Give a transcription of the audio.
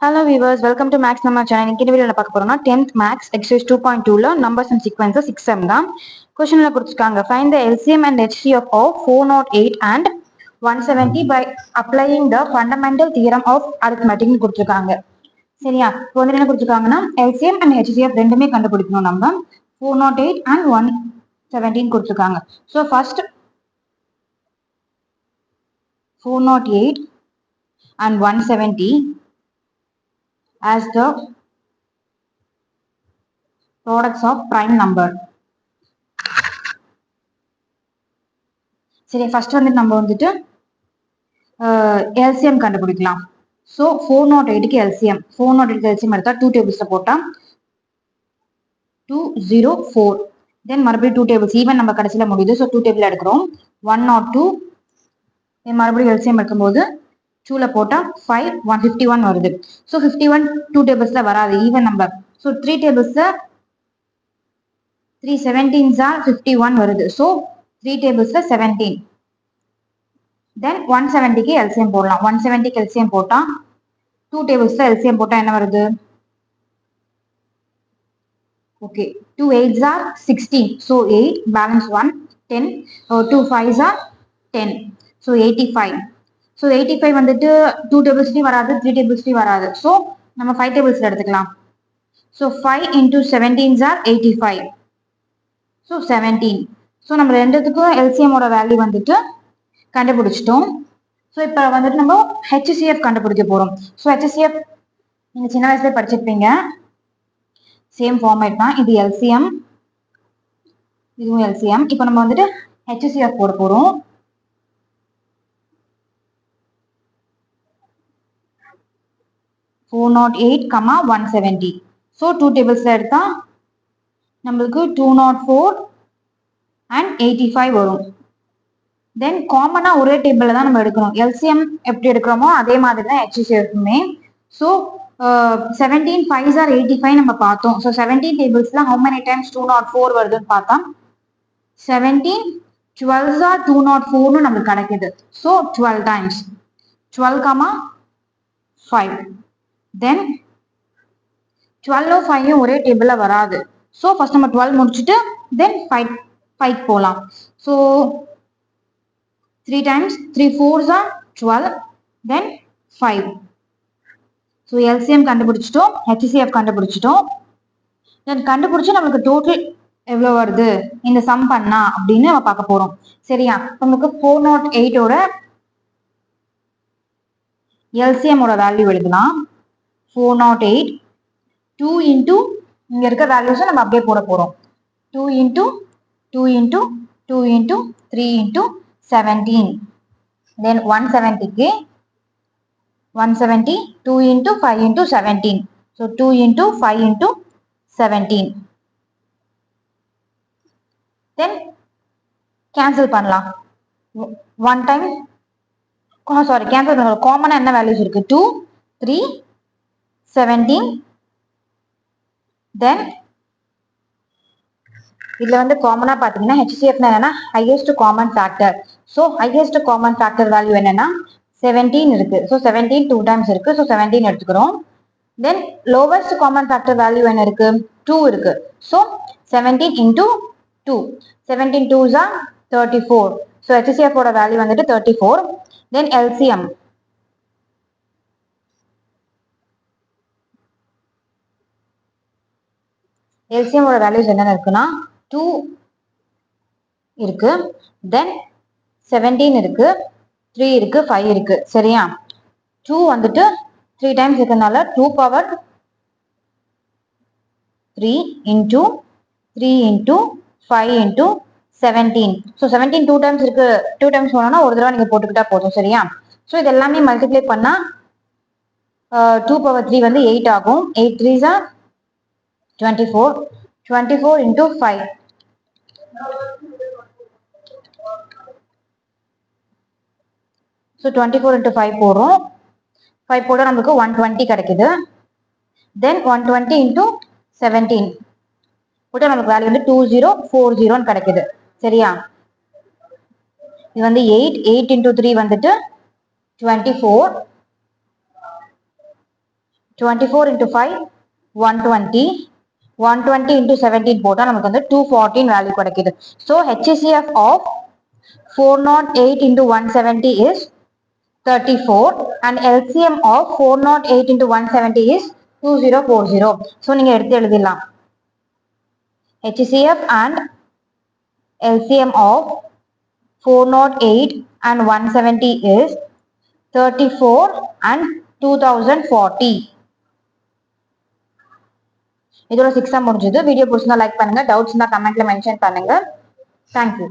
Hello viewers, welcome to Max Number Channel. இந்த வீடியோல பார்க்க போறோம்னா 10th Max exercise 2.2ல numbers and sequences 6m தான். क्वेश्चनல கொடுத்திருக்காங்க. Find the LCM and HCF of 408 and 170 by applying the fundamental theorem of arithmetic னு கொடுத்திருக்காங்க. சரியா? இப்போ வந்து என்ன கொடுத்திருக்காங்கன்னா LCM and HCF ரெண்டுமே கண்டுபிடிக்கணும் நம்ம. 408 and 117 கொடுத்திருக்காங்க. So first 408 and 170 as the products of prime number. சரி ஃபர்ஸ்ட் வந்துட்டு நம்ம வந்துட்டு எல்சிஎம் கண்டுபிடிக்கலாம். ஸோ 408க்கு எல்சிஎம் 408க்கு எல்சிஎம் எடுத்தா 2 டேபிள்ஸ்ல போட்டா 204. தென் மறுபடியும் 2 டேபிள்ஸ் ஈவன் நம்ம கடைசியில் முடியுது. ஸோ 2 டேபிள் எடுக்கிறோம் 102. தென் மறுபடியும் எல்சிஎம் எடுக்கும்போது 2ல போட்டா 5 151 வருது. ஸோ 51 2 டேபிள்ஸ்ல வராது even number. So 3 டேபிள்ஸ்ல 3 17s are 51 வருது. ஸோ 3 டேபிள்ஸ்ல 17. தென் 170க்கு எல்சிஎம் போடலாம். 170க்கு எல்சிஎம் போட்டா 2 டேபிள்ஸ்ல எல்சிஎம் போட்டா என்ன வருது? Okay 2 8s are 16. So 8 balance 1 10. 2 5s are 10. So 85. So 85 வந்துட்டு 2 டேபிள்ஸ்லயும் வராது 3 டேபிள்ஸ்லயும் வராது. ஸோ நம்ம 5 டேபிள்ஸ்ல எடுத்துக்கலாம். So 5 into 17s are 85. So 17. So நம்ம ரெண்டுத்துக்கும் எல்சிஎமோட வேல்யூ வந்துட்டு கண்டுபிடிச்சிட்டோம். ஸோ இப்போ வந்துட்டு நம்ம ஹெச்சிஎஃப் கண்டுபிடிக்க போகிறோம். ஸோ ஹெச்சிஎஃப் நீங்கள் சின்ன வயசுல படிச்சிருப்பீங்க. சேம் ஃபார்மேட் தான். இது எல்சிஎம், இதுவும் எல்சிஎம். இப்போ நம்ம வந்துட்டு ஹெச்சிஎஃப் போட போகிறோம். $408, 170. ஸோ 2 டேபிள்ஸ்ல எடுத்தா நம்மளுக்கு 204 and 85 வரும். தென் காமனா ஒரே டேபிள்ல தான் நம்ம எடுக்கணும். எல்சிஎம் எப்படி எடுக்கிறோமோ அதே மாதிரி தான் ஹெச்சிஎஃப்மே. ஸோ 17 5s are 85 நம்ம பார்த்தோம். ஸோ 17 டேபிள்ஸ்ல how many times 204 வருதுன்னு பார்த்தா 17 12s are 204 நம்மளுக்கு கிடைக்குது. So 12 times 12, 5. தென் 12 5 ஒரே டேபிள்ல வராது. ஸோ ஃபர்ஸ்ட் நம்ம 12 முடிச்சுட்டு தென் 5 போகலாம். So 3 times 3 4s are 12. then 5. So LCM கண்டுபிடிச்சிட்டோம், ஹெச்சிஎஃப் கண்டுபிடிச்சிட்டோம். தென் கண்டுபிடிச்சு நம்மளுக்கு டோட்டல் எவ்வளோ வருது இந்த சம் பண்ணா அப்படின்னு நம்ம பார்க்க போறோம். சரியா? நமக்கு 408ஓட எல்சிஎமோட வேல்யூ எழுதலாம். 408 2 into இங்க இருக்க வேல்யூஸை நம்ம அப்படியே போட போறோம். 2 into 2 into 2 into 3 into 17. then 170க்கு 170 2 into 5 into 17. so 2 into 5 into 17. then cancel பண்ணலாம். one time சாரி கேன்சல் பண்ணலாம். காமனா என்ன வேல்யூஸ் இருக்கு? 2 3 17. then இதுல வந்து காமனா பாத்தீங்கன்னா ஹெச்சிஎஃப் என்னன்னா highest common factor. So highest common factor value என்னன்னா 17 இருக்கு. ஸோ 17 2 டைம்ஸ் இருக்கு. ஸோ 17 எடுத்துக்கிறோம். தென் லோவஸ்ட் காமன் ஃபேக்டர் வேல்யூ என்ன இருக்கு? 2 இருக்கு. So 17 into 2. 17 2s are 34. So HCF ஓட வேல்யூ வந்துட்டு 34. தென் எல்சிஎம் எல்சிஎமோட வேல்யூஸ் என்னென்ன இருக்குன்னா 2 இருக்கு. தென் 17 இருக்கு, 3 இருக்கு, 5 இருக்கு. சரியா? 2 வந்துட்டு 3 டைம்ஸ் இருக்கிறதுனால 2 power 3 into 3 into 5 into 17. So 17 2 times இருக்கு. 2 டைம்ஸ் போனோம்னா ஒரு தடவை நீங்க போட்டுக்கிட்டா போதும். சரியா? ஸோ இது எல்லாமே மல்டிப்ளை பண்ணா 2 power 3 வந்து 8 ஆகும். 8 3s are 24. 24 into 5. So 24 into 5 போடுறோம். 5 போட நமக்கு 120 கிடைக்குது. தென் 120 into 17 போட்டால் நமக்கு வேல்யூ வந்து 2040 கிடைக்குது. சரியா? இது வந்து 8 into 3 வந்துட்டு 24. 24 into 5 120, 120 into 17 போட்டா நமக்கு வந்து 214 வேல்யூ கிடைக்குது. So HCF of 408 into 170 is 34 and LCM of 408 into 170 is 2040. So நீங்க எடுத்து எழுதிடலாம். HCF and LCM of 408 and 170 is 34 and 2040. இதோட 6 முடிஞ்சது. வீடியோ பிடிச்சிருந்தா லைக் பண்ணுங்க, டவுட்ஸ்னா கமெண்ட்ல மென்ஷன் பண்ணுங்க. தேங்க்யூ.